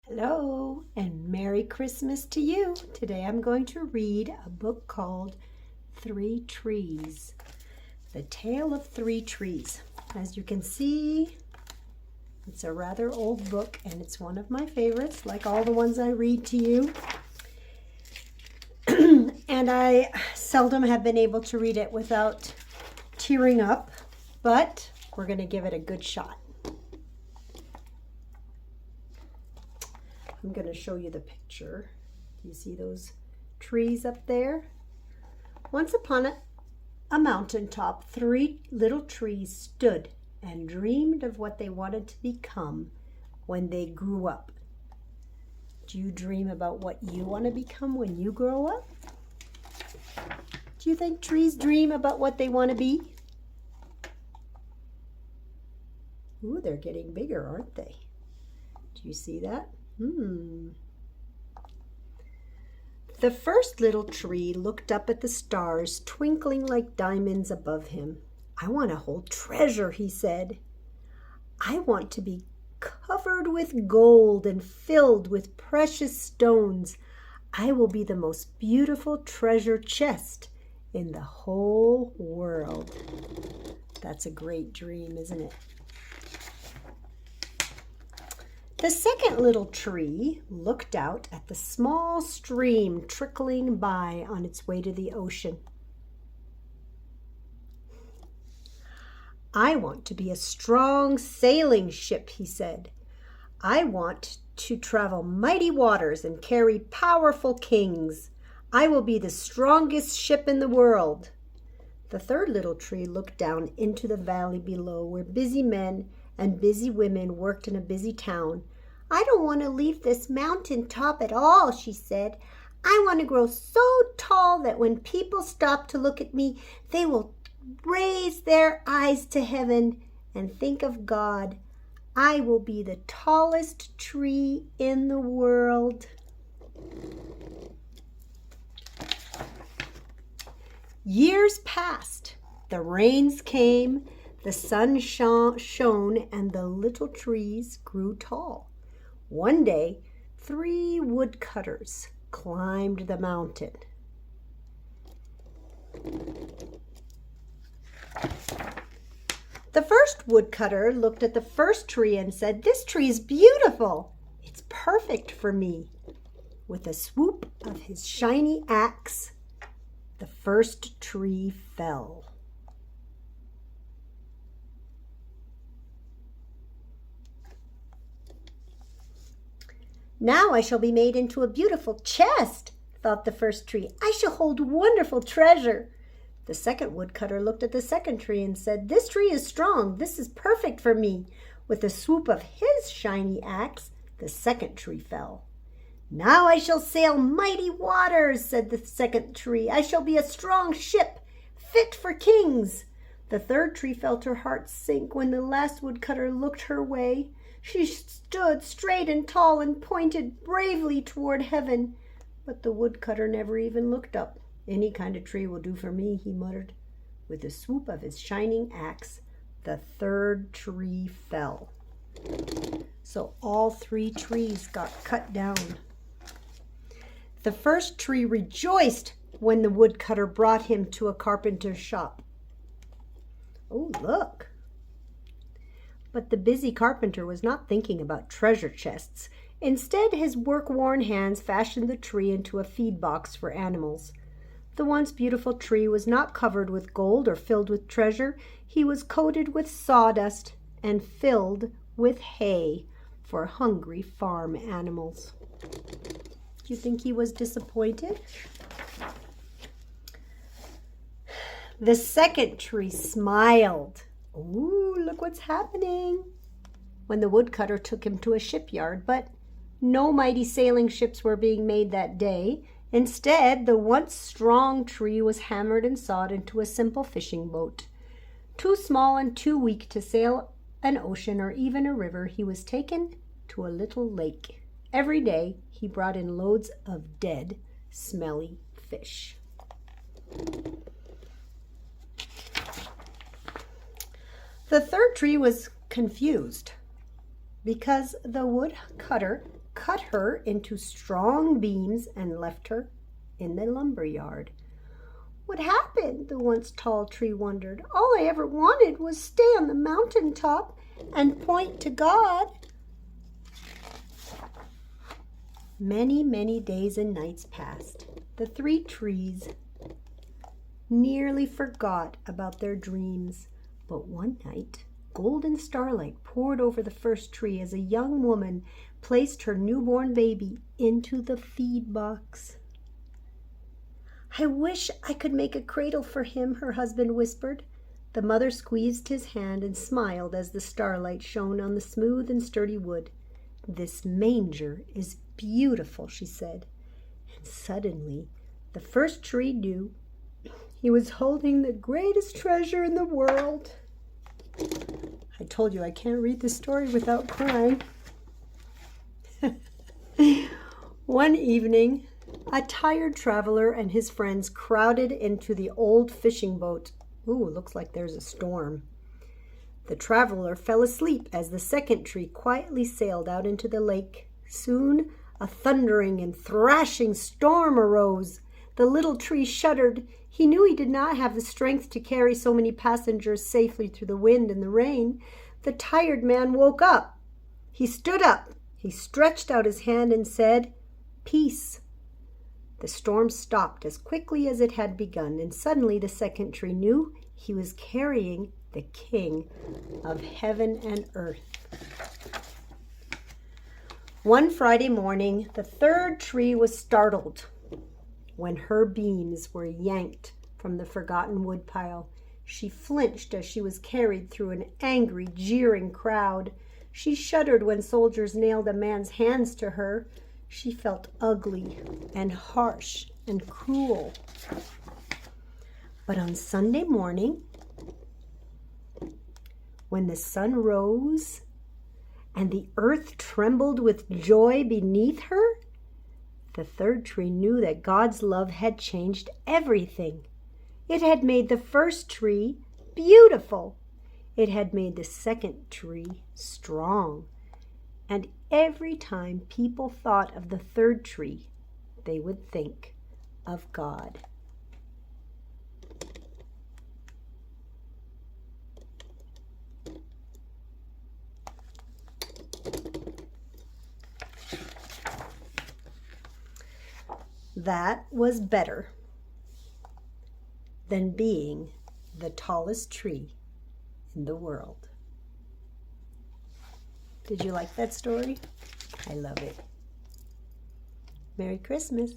Hello and Merry Christmas to you. Today I'm going to read a book called Three Trees, The Tale of Three Trees. As you can see, it's a rather old book and it's one of my favorites, like all the ones I read to you. And I seldom have been able to read it without tearing up, but we're going to give it a good shot. I'm going to show you the picture. Do you see those trees up there? Once upon a mountaintop, three little trees stood and dreamed of what they wanted to become when they grew up. Do you dream about what you want to become when you grow up? Do you think trees dream about what they want to be? Ooh, they're getting bigger, aren't they? Do you see that? The first little tree looked up at the stars twinkling like diamonds above him. I want to hold treasure, he said. I want to be covered with gold and filled with precious stones. I will be the most beautiful treasure chest in the whole world. That's a great dream, isn't it? The second little tree looked out at the small stream trickling by on its way to the ocean. I want to be a strong sailing ship, he said. I want to travel mighty waters and carry powerful kings. I will be the strongest ship in the world. The third little tree looked down into the valley below, where busy men and busy women worked in a busy town. I don't want to leave this mountain top at all, she said. I want to grow so tall that when people stop to look at me, they will raise their eyes to heaven and think of God. I will be the tallest tree in the world. Years passed. The rains came, the sun shone, and the little trees grew tall. One day, 3 woodcutters climbed the mountain. The first woodcutter looked at the first tree and said, "This tree is beautiful. It's perfect for me." With a swoop of his shiny axe, the first tree fell. Now I shall be made into a beautiful chest, thought the first tree. I shall hold wonderful treasure. The second woodcutter looked at the second tree and said, "This tree is strong. This is perfect for me." With a swoop of his shiny axe, the second tree fell. Now I shall sail mighty waters, said the second tree. I shall be a strong ship, fit for kings. The third tree felt her heart sink when the last woodcutter looked her way. She stood straight and tall and pointed bravely toward heaven. But the woodcutter never even looked up. Any kind of tree will do for me, he muttered. With a swoop of his shining axe, the third tree fell. So all 3 trees got cut down. The first tree rejoiced when the woodcutter brought him to a carpenter's shop. Oh, look! But the busy carpenter was not thinking about treasure chests. Instead, his work-worn hands fashioned the tree into a feed box for animals. The once beautiful tree was not covered with gold or filled with treasure. He was coated with sawdust and filled with hay for hungry farm animals. Do you think he was disappointed? The second tree smiled. Ooh, look what's happening. When the woodcutter took him to a shipyard, but no mighty sailing ships were being made that day. Instead, the once strong tree was hammered and sawed into a simple fishing boat. Too small and too weak to sail an ocean or even a river, he was taken to a little lake. Every day, he brought in loads of dead, smelly fish. The third tree was confused because the woodcutter cut her into strong beams, and left her in the lumber yard. What happened? The once tall tree wondered. All I ever wanted was stay on the mountain top and point to God. Many, many days and nights passed. The three trees nearly forgot about their dreams. But one night, golden starlight poured over the first tree as a young woman placed her newborn baby into the feed box. I wish I could make a cradle for him, her husband whispered. The mother squeezed his hand and smiled as the starlight shone on the smooth and sturdy wood. This manger is beautiful, she said. And suddenly, the first tree knew he was holding the greatest treasure in the world. I told you I can't read this story without crying. One evening, a tired traveler and his friends crowded into the old fishing boat. Ooh, looks like there's a storm. The traveler fell asleep as the second tree quietly sailed out into the lake. Soon, a thundering and thrashing storm arose. The little tree shuddered. He knew he did not have the strength to carry so many passengers safely through the wind and the rain. The tired man woke up. He stood up. He stretched out his hand and said, "Peace." The storm stopped as quickly as it had begun, and suddenly the second tree knew he was carrying the King of heaven and earth. One Friday morning, the third tree was startled when her beams were yanked from the forgotten woodpile. She flinched as she was carried through an angry, jeering crowd. She shuddered when soldiers nailed a man's hands to her. She felt ugly and harsh and cruel. But on Sunday morning, when the sun rose and the earth trembled with joy beneath her, the third tree knew that God's love had changed everything. It had made the first tree beautiful. It had made the second tree strong. And every time people thought of the third tree, they would think of God. That was better than being the tallest tree in the world. Did you like that story? I love it. Merry Christmas.